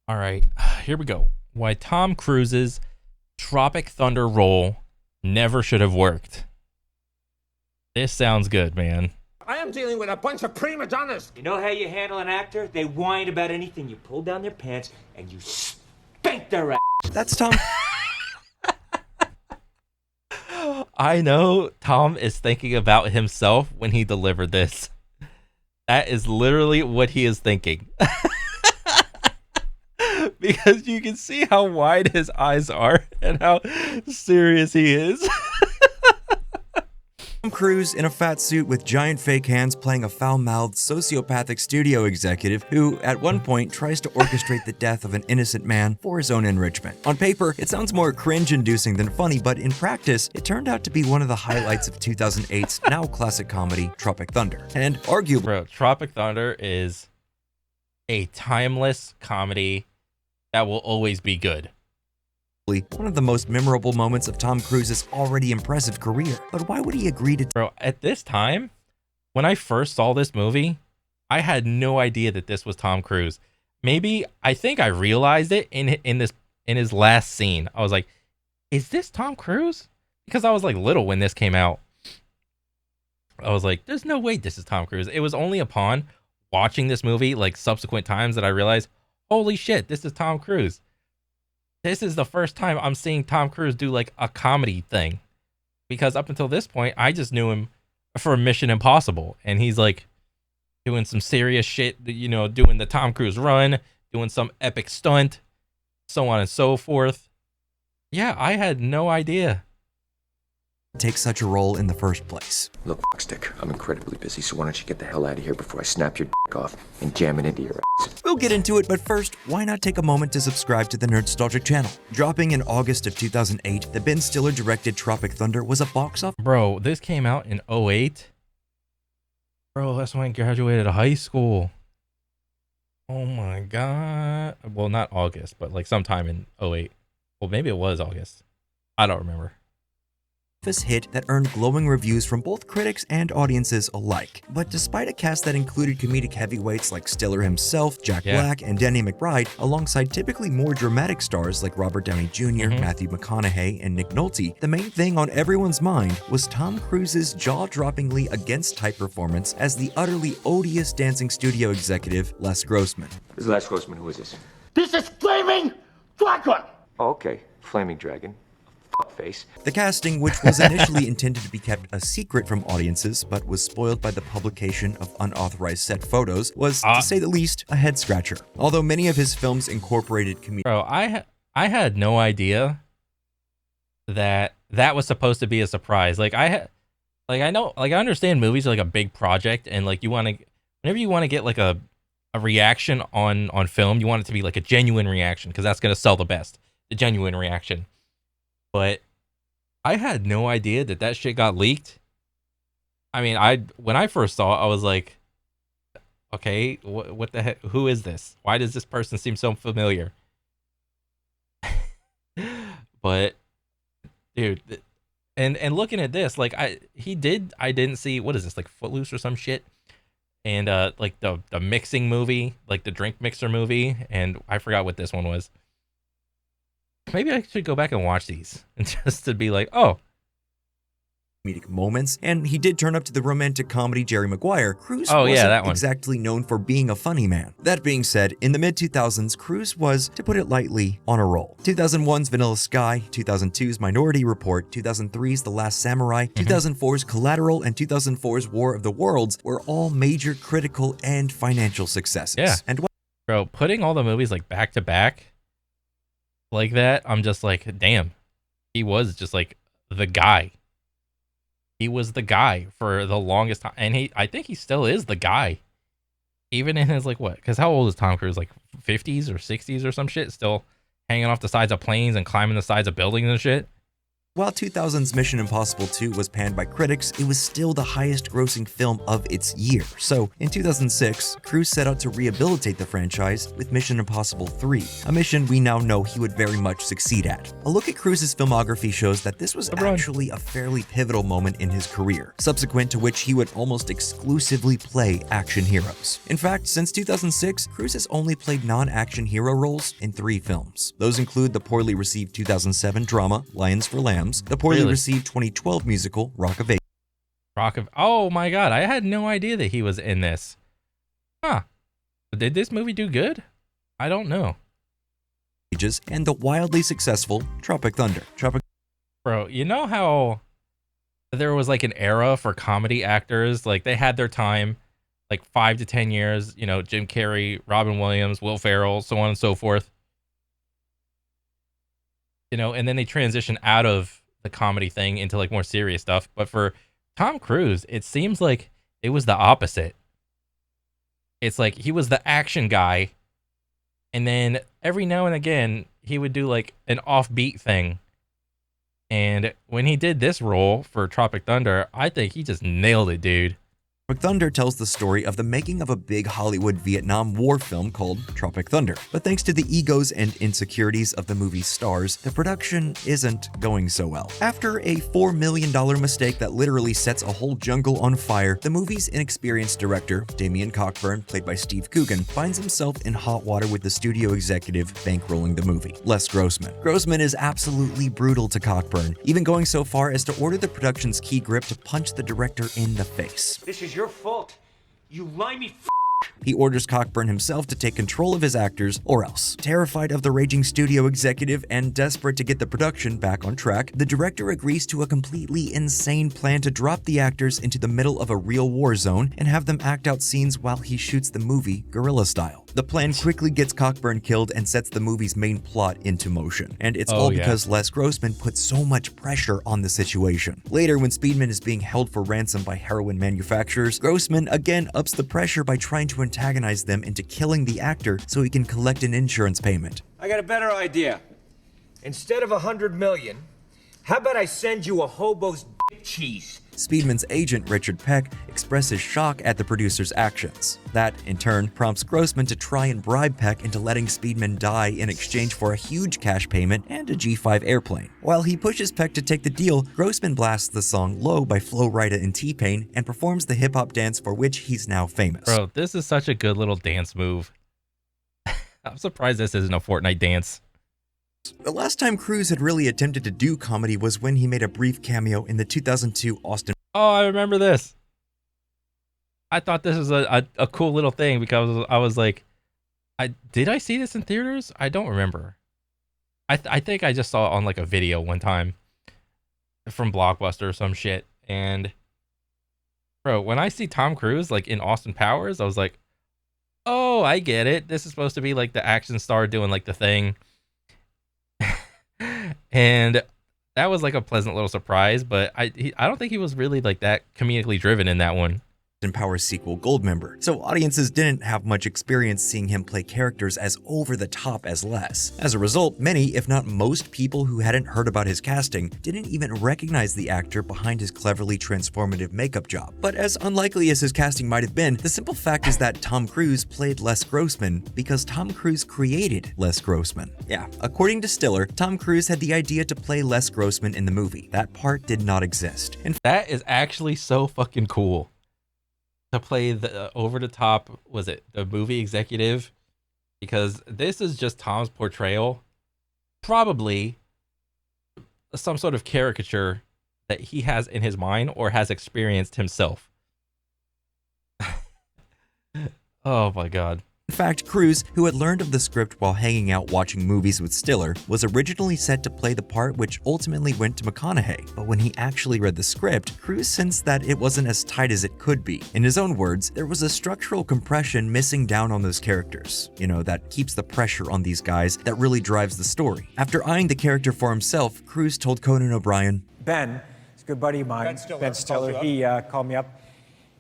All right, here we go. Why Tom Cruise's Tropic Thunder role never should have worked. This sounds good, man. I am dealing with a bunch of prima donnas. You know how you handle an actor? They whine about anything. You pull down their pants and you spank their ass. That's Tom. I know Tom is thinking about himself when he delivered this. That is literally what he is thinking. Because you can see how wide his eyes are and how serious he is. Tom Cruise in a fat suit with giant fake hands playing a foul-mouthed sociopathic studio executive who, at one point, tries to orchestrate the death of an innocent man for his own enrichment. On paper, it sounds more cringe-inducing than funny, but in practice, it turned out to be one of the highlights of 2008's now classic comedy, Tropic Thunder. And arguably, Bro, Tropic Thunder is a timeless comedy that will always be good. one of the most memorable moments of Tom Cruise's already impressive career. But why would he agree to Bro, at this time, when I first saw this movie, I had no idea that this was Tom Cruise. Maybe I think I realized it in his last scene. I was like, "Is this Tom Cruise?" Because I was like little when this came out. I was like, "There's no way this is Tom Cruise." It was only upon watching this movie like subsequent times that I realized, "Holy shit, this is Tom Cruise." This is the first time I'm seeing Tom Cruise do like a comedy thing. Because up until this point, I just knew him for Mission Impossible. And he's like doing some serious shit, you know, doing the Tom Cruise run, doing some epic stunt, so on and so forth. Yeah, I had no idea. take such a role in the first place? Look, fuckstick, I'm incredibly busy, so why don't you get the hell out of here before I snap your dick off and jam it into your ass? We'll get into it, but first, why not take a moment to subscribe to the Nerdstalgic channel? Dropping in August of 2008, the Ben Stiller-directed Tropic Thunder was a box office. Bro, this came out in '08. Bro, that's when I graduated high school. Oh my god. Well, not August, but like sometime in '08. Well, maybe it was August. I don't remember. Hit that earned glowing reviews from both critics and audiences alike. But despite a cast that included comedic heavyweights like Stiller himself, Jack Black, and Danny McBride, alongside typically more dramatic stars like Robert Downey Jr., Matthew McConaughey, and Nick Nolte, the main thing on everyone's mind was Tom Cruise's jaw-droppingly against-type performance as the utterly odious dancing studio executive Les Grossman. This is Les Grossman. Who is this? This is Flaming Dragon! Oh, okay. Flaming Dragon. Face. The casting, which was initially intended to be kept a secret from audiences, but was spoiled by the publication of unauthorized set photos, was, to say the least, a head-scratcher. Although many of his films incorporated comedic... Bro, I had no idea that that was supposed to be a surprise. I understand movies are like a big project, and like whenever you want to get like a reaction on film, you want it to be like a genuine reaction, because that's gonna sell the best. The genuine reaction. But I had no idea that shit got leaked. I mean, when I first saw it, I was like, okay, what the heck? Who is this? Why does this person seem so familiar? But, dude, and looking at this, like, I didn't see, what is this, like Footloose or some shit? And like the mixing movie, like the drink mixer movie, and I forgot what this one was. Maybe I should go back and watch these and just to be like, oh. Comedic moments, and he did turn up to the romantic comedy Jerry Maguire. Cruise that one. Exactly known for being a funny man. That being said, in the mid-2000s, Cruise was, to put it lightly, on a roll. 2001's Vanilla Sky, 2002's Minority Report, 2003's The Last Samurai, 2004's Collateral, and 2004's War of the Worlds were all major critical and financial successes. Yeah. And bro, putting all the movies like back to back like that, I'm just like, damn, he was just like the guy. He was the guy for the longest time, and I think he still is the guy, even in his like what? Because how old is Tom Cruise? Like 50s or 60s or some shit, still hanging off the sides of planes and climbing the sides of buildings and shit. While 2000's Mission Impossible 2 was panned by critics, it was still the highest-grossing film of its year. So, in 2006, Cruise set out to rehabilitate the franchise with Mission Impossible 3, a mission we now know he would very much succeed at. A look at Cruise's filmography shows that this was actually a fairly pivotal moment in his career, subsequent to which he would almost exclusively play action heroes. In fact, since 2006, Cruise has only played non-action hero roles in 3 films. Those include the poorly received 2007 drama Lions for Lambs, the poorly received 2012 musical Rock of Ages. Oh my god, I had no idea that he was in this. Huh. Did this movie do good? I don't know. And the wildly successful Tropic Thunder. Bro, you know how there was like an era for comedy actors? Like they had their time, like 5 to 10 years, you know, Jim Carrey, Robin Williams, Will Ferrell, so on and so forth. You know, and then they transition out of the comedy thing into like more serious stuff. But for Tom Cruise, it seems like it was the opposite. It's like he was the action guy, and then every now and again he would do like an offbeat thing. And when he did this role for Tropic Thunder, I think he just nailed it, dude. Tropic Thunder tells the story of the making of a big Hollywood Vietnam War film called Tropic Thunder. But thanks to the egos and insecurities of the movie's stars, the production isn't going so well. After a $4 million mistake that literally sets a whole jungle on fire, the movie's inexperienced director, Damien Cockburn, played by Steve Coogan, finds himself in hot water with the studio executive bankrolling the movie, Les Grossman. Grossman is absolutely brutal to Cockburn, even going so far as to order the production's key grip to punch the director in the face. This is your fault. You limey f***. He orders Cockburn himself to take control of his actors, or else. Terrified of the raging studio executive and desperate to get the production back on track, the director agrees to a completely insane plan to drop the actors into the middle of a real war zone and have them act out scenes while he shoots the movie guerrilla style. The plan quickly gets Cockburn killed and sets the movie's main plot into motion. And it's all because Les Grossman put so much pressure on the situation. Later, when Speedman is being held for ransom by heroin manufacturers, Grossman again ups the pressure by trying to antagonize them into killing the actor so he can collect an insurance payment. I got a better idea. Instead of $100 million, how about I send you a hobo's dick cheese? Speedman's agent, Richard Peck, expresses shock at the producer's actions. That, in turn, prompts Grossman to try and bribe Peck into letting Speedman die in exchange for a huge cash payment and a G5 airplane. While he pushes Peck to take the deal, Grossman blasts the song Low by Flo Rida and T-Pain and performs the hip-hop dance for which he's now famous. Bro, this is such a good little dance move. I'm surprised this isn't a Fortnite dance. The last time Cruise had really attempted to do comedy was when he made a brief cameo in the 2002 Austin. Oh, I remember this. I thought this was a cool little thing because I was like, did I see this in theaters? I don't remember. I think I just saw it on like a video one time from Blockbuster or some shit. And bro, when I see Tom Cruise like in Austin Powers, I was like, oh, I get it. This is supposed to be like the action star doing like the thing. And that was like a pleasant little surprise, but I don't think he was really like that comedically driven in that one. Powers sequel Goldmember, so audiences didn't have much experience seeing him play characters as over the top as Les. As a result, many, if not most people who hadn't heard about his casting didn't even recognize the actor behind his cleverly transformative makeup job. But as unlikely as his casting might have been, the simple fact is that Tom Cruise played Les Grossman because Tom Cruise created Les Grossman. Yeah, according to Stiller, Tom Cruise had the idea to play Les Grossman in the movie. That part did not exist. And that is actually so fucking cool. To play the over-the-top, was it the movie executive? Because this is just Tom's portrayal, probably some sort of caricature that he has in his mind or has experienced himself. Oh my god. In fact, Cruise, who had learned of the script while hanging out watching movies with Stiller, was originally set to play the part which ultimately went to McConaughey. But when he actually read the script, Cruise sensed that it wasn't as tight as it could be. In his own words, there was a structural compression missing down on those characters. You know, that keeps the pressure on these guys, that really drives the story. After eyeing the character for himself, Cruise told Conan O'Brien, Ben, he's a good buddy of mine, Ben Stiller, he called me up.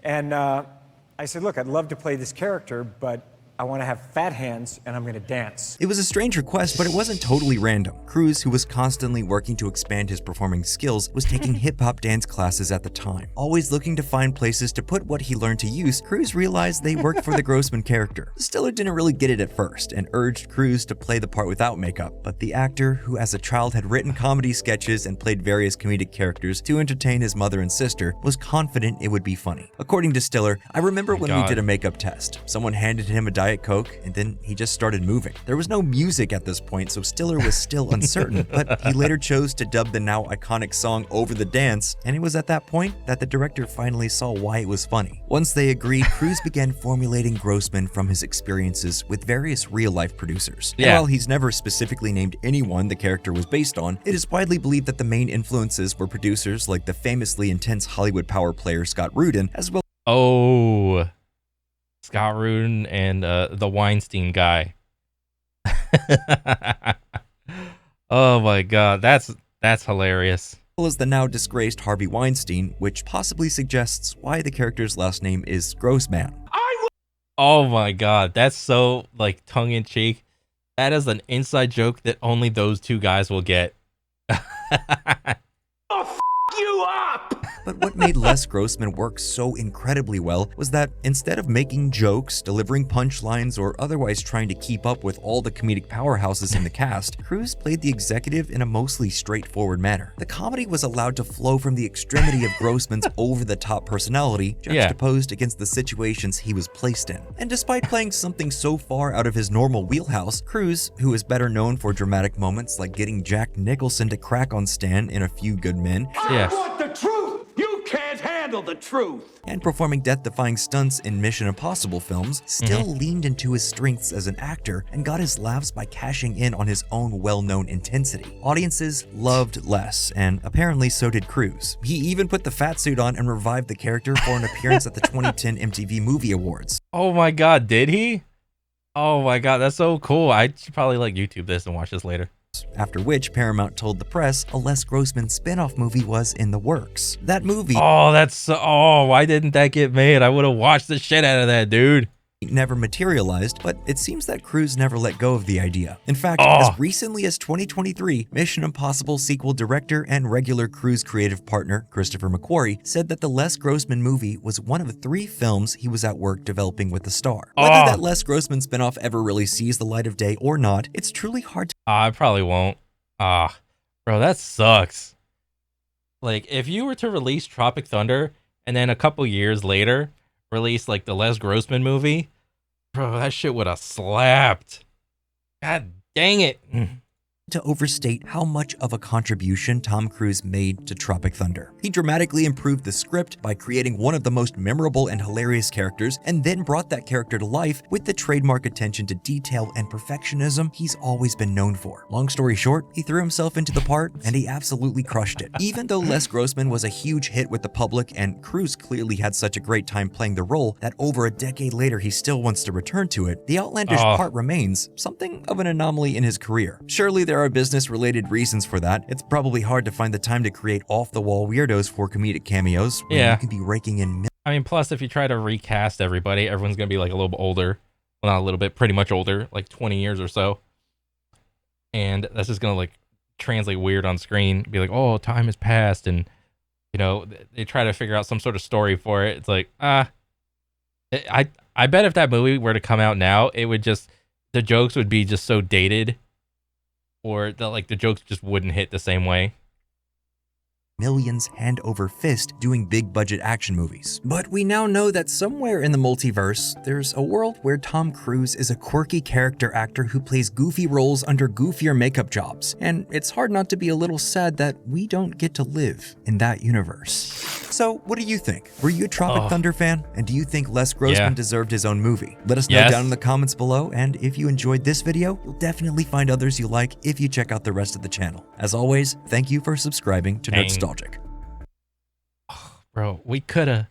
And I said, look, I'd love to play this character, but I want to have fat hands, and I'm going to dance. It was a strange request, but it wasn't totally random. Cruise, who was constantly working to expand his performing skills, was taking hip-hop dance classes at the time. Always looking to find places to put what he learned to use, Cruise realized they worked for the Grossman character. Stiller didn't really get it at first and urged Cruise to play the part without makeup, but the actor, who as a child had written comedy sketches and played various comedic characters to entertain his mother and sister, was confident it would be funny. According to Stiller, I remember when we did a makeup test. Someone handed him a Diet Coke, and then he just started moving. There was no music at this point, so Stiller was still uncertain, but he later chose to dub the now iconic song over the dance, and it was at that point that the director finally saw why it was funny. Once they agreed, Cruise began formulating Grossman from his experiences with various real-life producers. And while he's never specifically named anyone the character was based on, it is widely believed that the main influences were producers like the famously intense Hollywood power player Scott Rudin, as well. Oh, Scott Rudin and the Weinstein guy. Oh my God, that's hilarious. As the now disgraced Harvey Weinstein, which possibly suggests why the character's last name is Grossman. Oh my God, that's so like tongue-in-cheek. That is an inside joke that only those two guys will get. You up! But what made Les Grossman work so incredibly well was that instead of making jokes, delivering punchlines, or otherwise trying to keep up with all the comedic powerhouses in the cast, Cruise played the executive in a mostly straightforward manner. The comedy was allowed to flow from the extremity of Grossman's over-the-top personality, juxtaposed against the situations he was placed in. And despite playing something so far out of his normal wheelhouse, Cruise, who is better known for dramatic moments like getting Jack Nicholson to crack on Stan in A Few Good Men, I want the truth! You can't handle the truth! and performing death-defying stunts in Mission Impossible films, still leaned into his strengths as an actor and got his laughs by cashing in on his own well-known intensity. Audiences loved Les, and apparently so did Cruise. He even put the fat suit on and revived the character for an appearance at the 2010 MTV Movie Awards. Oh my God, did he? Oh my God, that's so cool. I should probably like YouTube this and watch this later. After which, Paramount told the press a Les Grossman spin-off movie was in the works. That movie... why didn't that get made? I would have watched the shit out of that, dude. Never materialized, but it seems that Cruise never let go of the idea. In fact, as recently as 2023, Mission Impossible sequel director and regular Cruise creative partner Christopher McQuarrie said that the Les Grossman movie was one of 3 films he was at work developing with the star. Whether that Les Grossman spinoff ever really sees the light of day or not, it's truly hard to... I probably won't. Bro, that sucks. Like, if you were to release Tropic Thunder and then a couple years later release like the Les Grossman movie, bro, that shit would have slapped. God dang it. to overstate how much of a contribution Tom Cruise made to Tropic Thunder. He dramatically improved the script by creating one of the most memorable and hilarious characters, and then brought that character to life with the trademark attention to detail and perfectionism he's always been known for. Long story short, he threw himself into the part, and he absolutely crushed it. Even though Les Grossman was a huge hit with the public, and Cruise clearly had such a great time playing the role that over a decade later he still wants to return to it, the outlandish part remains something of an anomaly in his career. Surely there are business-related reasons for that. It's probably hard to find the time to create off-the-wall weirdos for comedic cameos when you can be raking in I mean, plus if you try to recast everybody, everyone's gonna be like a little bit older. Well, not a little bit, pretty much older, like 20 years or so. And that's just gonna like translate weird on screen. Be like, oh, time has passed, and you know, they try to figure out some sort of story for it. It's like, I bet if that movie were to come out now, it would just, the jokes would be just so dated, or the jokes just wouldn't hit the same way. millions hand over fist doing big budget action movies. But we now know that somewhere in the multiverse, there's a world where Tom Cruise is a quirky character actor who plays goofy roles under goofier makeup jobs. And it's hard not to be a little sad that we don't get to live in that universe. So what do you think? Were you a Tropic Thunder fan? And do you think Les Grossman deserved his own movie? Let us know down in the comments below, and if you enjoyed this video, you'll definitely find others you like if you check out the rest of the channel. As always, thank you for subscribing to Nerdstalgic. Bro, we coulda.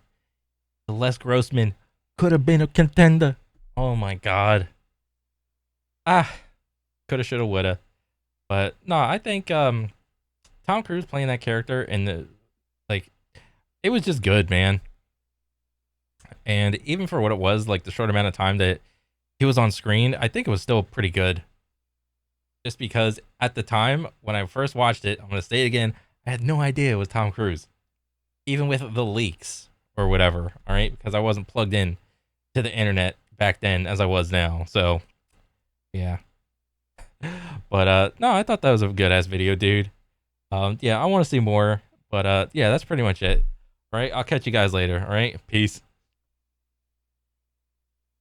The Les Grossman could have been a contender. Oh my god. Coulda, shoulda, woulda. But no, I think Tom Cruise playing that character and it was just good, man. And even for what it was, like the short amount of time that he was on screen, I think it was still pretty good. Just because at the time when I first watched it, I'm gonna say it again, I had no idea it was Tom Cruise, even with the leaks or whatever. All right, because I wasn't plugged in to the internet back then as I was now. So yeah. But no, I thought that was a good ass video, dude. Yeah, I want to see more. But yeah, that's pretty much it. All right, I'll catch you guys later. All right, peace.